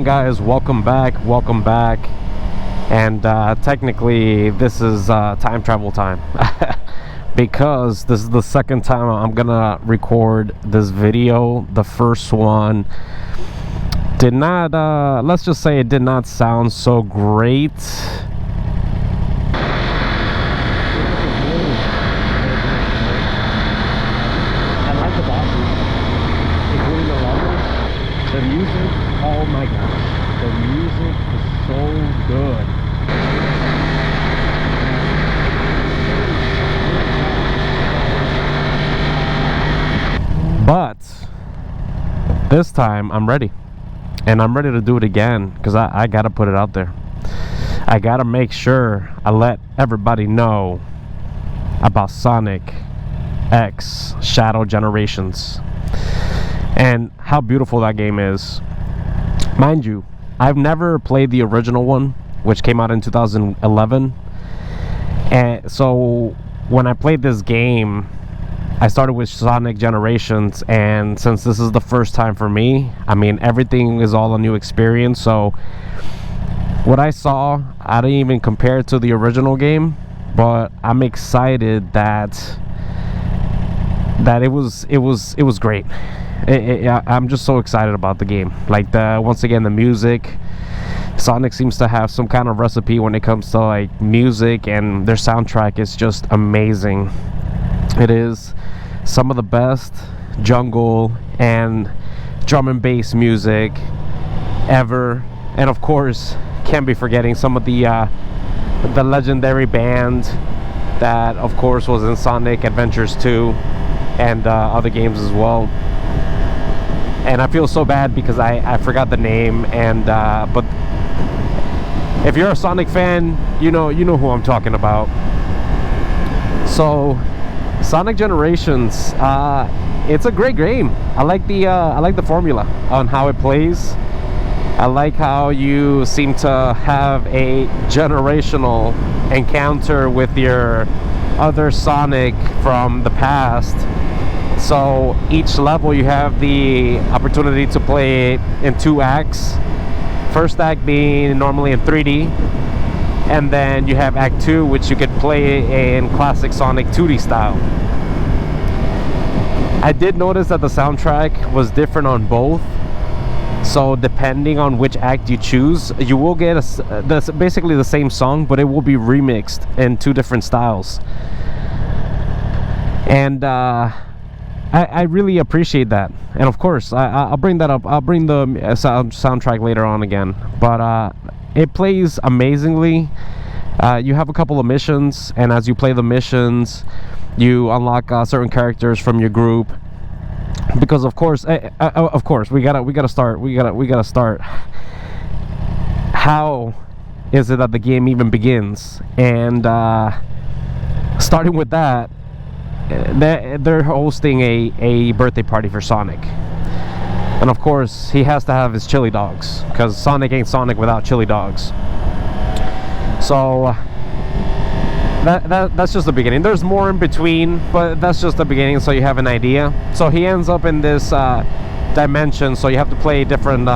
Guys, welcome back, and technically this is time travel time because this is the second time I'm gonna record this video. The first one did not let's just say it did not sound so great. The music, oh my gosh, the music is so good. But this time I'm ready, and I'm ready to do it again because I gotta put it out there. I gotta make sure I let everybody know about Sonic X Shadow Generations and how beautiful that game is. Mind you, I've never played the original one, which came out in 2011, and so when I played this game, I started with Sonic Generations, and since this is the first time for me, I mean, everything is all a new experience. So what I saw, I didn't even compare it to the original game, but I'm excited that it was great. I'm just so excited about the game. Like, once again, the music. Sonic seems to have some kind of recipe when it comes to like music, and their soundtrack is just amazing. It is some of the best jungle and drum and bass music ever, and of course, can't be forgetting some of the legendary band that, of course, was in Sonic Adventures 2 and other games as well. And I feel so bad because I forgot the name, and but if you're a Sonic fan, you know who I'm talking about. So Sonic Generations, it's a great game. I like the formula on how it plays. I like how you seem to have a generational encounter with your other Sonic from the past. So each level you have the opportunity to play in 2 acts. First act being normally in 3D, and then you have act 2, which you could play in classic Sonic 2D style. I did notice that the soundtrack was different on both, so depending on which act you choose, you will get basically the same song, but it will be remixed in 2 different styles. And I really appreciate that, and of course I'll bring that up. I'll bring the soundtrack later on again, but it plays amazingly. You have a couple of missions, and as you play the missions, you unlock certain characters from your group. Because of course, we gotta start. How is it that the game even begins? And starting with that, they're hosting a birthday party for Sonic, and of course he has to have his chili dogs, because Sonic ain't Sonic without chili dogs. So that's just the beginning. There's more in between, but that's just the beginning, so you have an idea. So he ends up in this dimension, so you have to play different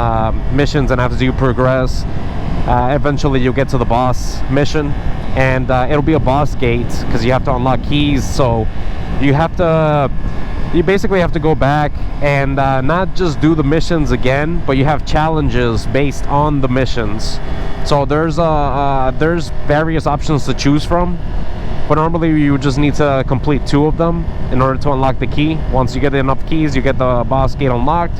missions, and as you progress, eventually you'll get to the boss mission, and it'll be a boss gate because you have to unlock keys. So you basically have to go back and not just do the missions again, but you have challenges based on the missions. So there's various options to choose from, but normally you just need to complete 2 of them in order to unlock the key. Once you get enough keys, you get the boss gate unlocked.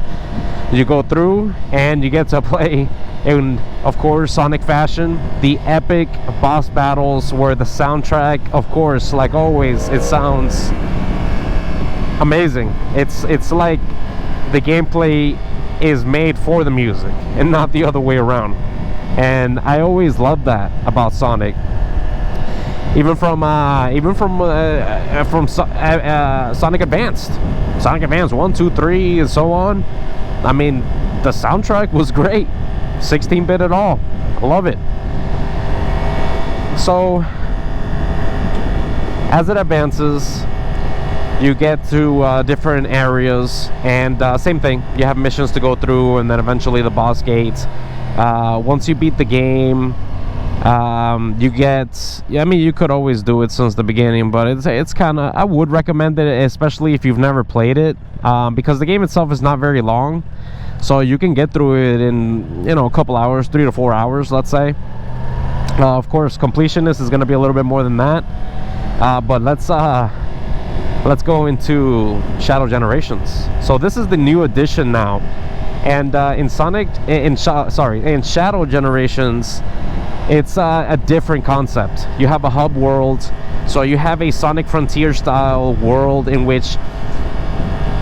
You go through and you get to play in, of course, Sonic fashion, the epic boss battles, where the soundtrack, of course, like always, it sounds amazing. It's like the gameplay is made for the music and not the other way around. And I always loved that about Sonic. Even from Sonic Advance 1, 2, 3, and so on. I mean, the soundtrack was great. 16-bit at all. I love it. So as it advances, you get to different areas, and same thing, you have missions to go through, and then eventually the boss gates. Once you beat the game, you get, I mean, you could always do it since the beginning, but it's kind of, I would recommend it, especially if you've never played it, because the game itself is not very long, so you can get through it in, a couple hours, 3 to 4 hours, let's say. Of course, completionist is going to be a little bit more than that, but let's go into Shadow Generations. So this is the new edition now, and in Shadow Generations, it's a different concept. You have a hub world, so you have a Sonic Frontier style world in which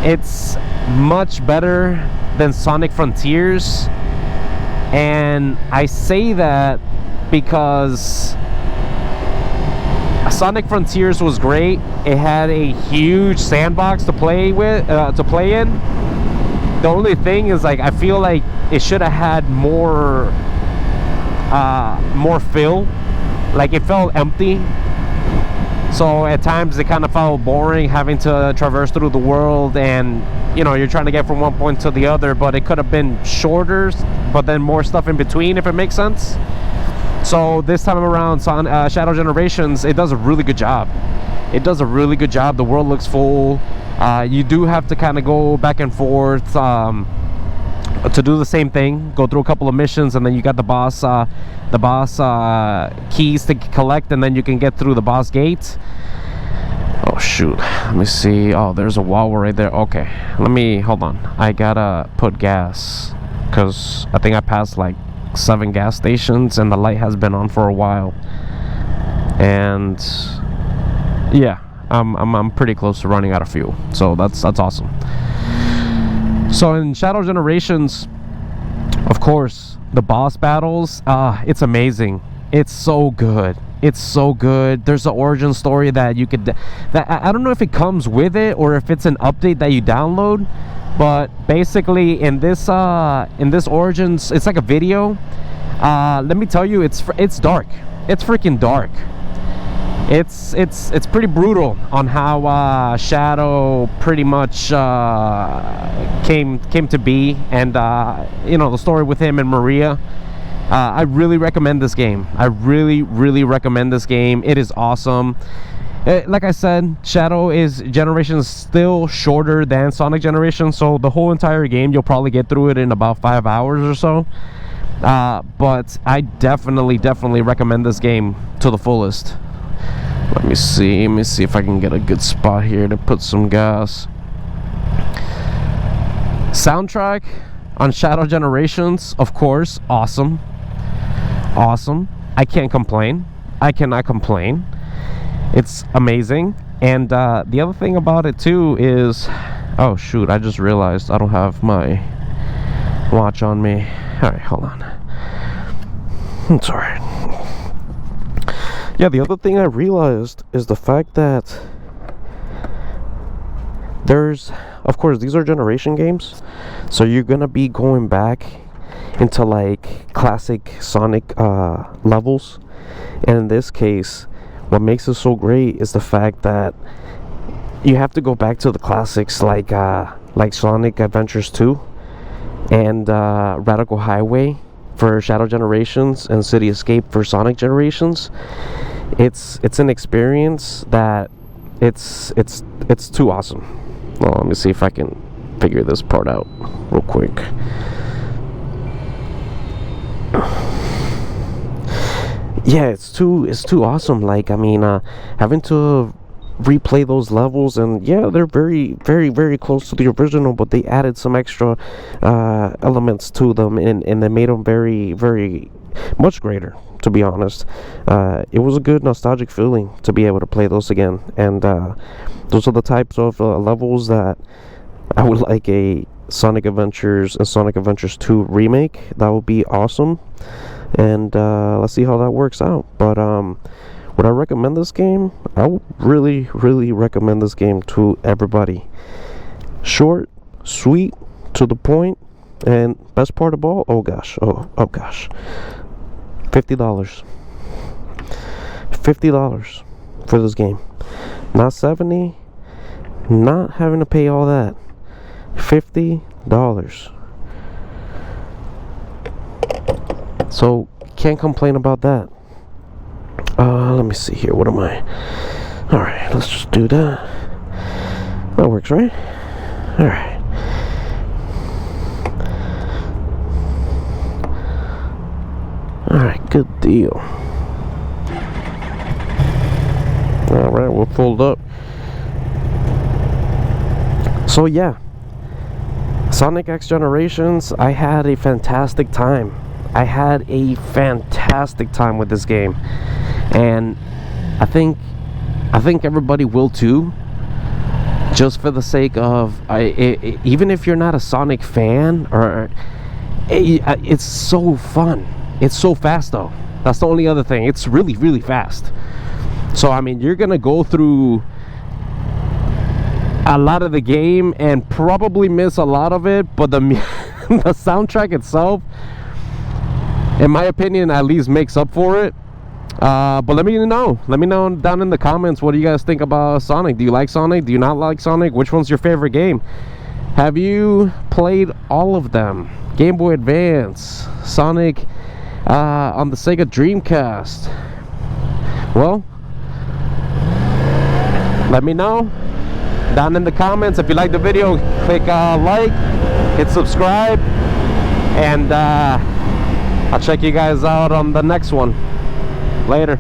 it's much better than Sonic Frontiers. And I say that because Sonic Frontiers was great. It had a huge sandbox to play in. The only thing is, like, I feel like it should have had more fill. Like, it felt empty, so at times it kind of felt boring having to traverse through the world, and you're trying to get from one point to the other, but it could have been shorter, but then more stuff in between, if it makes sense. So this time around, Shadow Generations, it does a really good job. The world looks full. You do have to kind of go back and forth to do the same thing, go through a couple of missions, and then you got the boss keys to collect, and then you can get through the boss gate. Oh shoot, let me see. Oh, there's a wall right there. Okay, hold on, I gotta put gas, because I think I passed like 7 gas stations and the light has been on for a while, and yeah, I'm pretty close to running out of fuel, so that's awesome. So in Shadow Generations, of course, the boss battles, it's amazing. It's so good. There's an origin story that you could, I don't know if it comes with it or if it's an update that you download, but basically in this Origins, it's like a video. Let me tell you, it's dark. It's freaking dark. It's pretty brutal on how Shadow pretty much came to be, and the story with him and Maria. I really recommend this game. I really recommend this game. It is awesome. Like I said, Shadow Generations still shorter than Sonic Generations, so the whole entire game you'll probably get through it in about 5 hours or so. But I definitely recommend this game to the fullest. Let me see if I can get a good spot here to put some gas. Soundtrack on Shadow Generations, of course, awesome. I can't complain. I cannot complain. It's amazing. And the other thing about it too is, oh shoot, I just realized I don't have my watch on me. Alright, hold on. It's alright. Yeah, the other thing I realized is the fact that of course, these are generation games, so you're gonna be going back into like classic Sonic levels, and in this case, what makes it so great is the fact that you have to go back to the classics like Sonic Adventures 2 and Radical Highway for Shadow Generations and City Escape for Sonic Generations. It's an experience that it's too awesome. Well, let me see if I can figure this part out real quick. Yeah, it's too awesome. Like, I mean, having to replay those levels, and yeah, they're very close to the original, but they added some extra elements to them, and they made them very much greater, to be honest. It was a good nostalgic feeling to be able to play those again, and those are the types of levels that I would like a Sonic Adventures and Sonic Adventures 2 remake. That would be awesome, and let's see how that works out. But would I recommend this game? I would really recommend this game to everybody. Short, sweet, to the point, and best part of all, oh gosh, $50. $50 for this game. Not 70, Not having to pay all that. $50. So can't complain about that. Let me see here. What am I? Alright, let's just do that. That works, right? Alright. Alright, good deal. Alright, we're pulled up. So yeah, Sonic X Generations, I had a fantastic time. I had a fantastic time with this game, and I think everybody will too. Just for the sake of, even if you're not a Sonic fan, or it's so fun. It's so fast though. That's the only other thing. It's really, really fast. So I mean, you're gonna go through a lot of the game and probably miss a lot of it, but the the soundtrack itself, in my opinion, at least makes up for it. But let me know down in the comments, what do you guys think about Sonic? Do you like Sonic? Do you not like Sonic? Which one's your favorite game? Have you played all of them? Game Boy Advance, Sonic on the Sega Dreamcast? Well, let me know down in the comments. If you like the video, click like, hit subscribe, and I'll check you guys out on the next one. Later.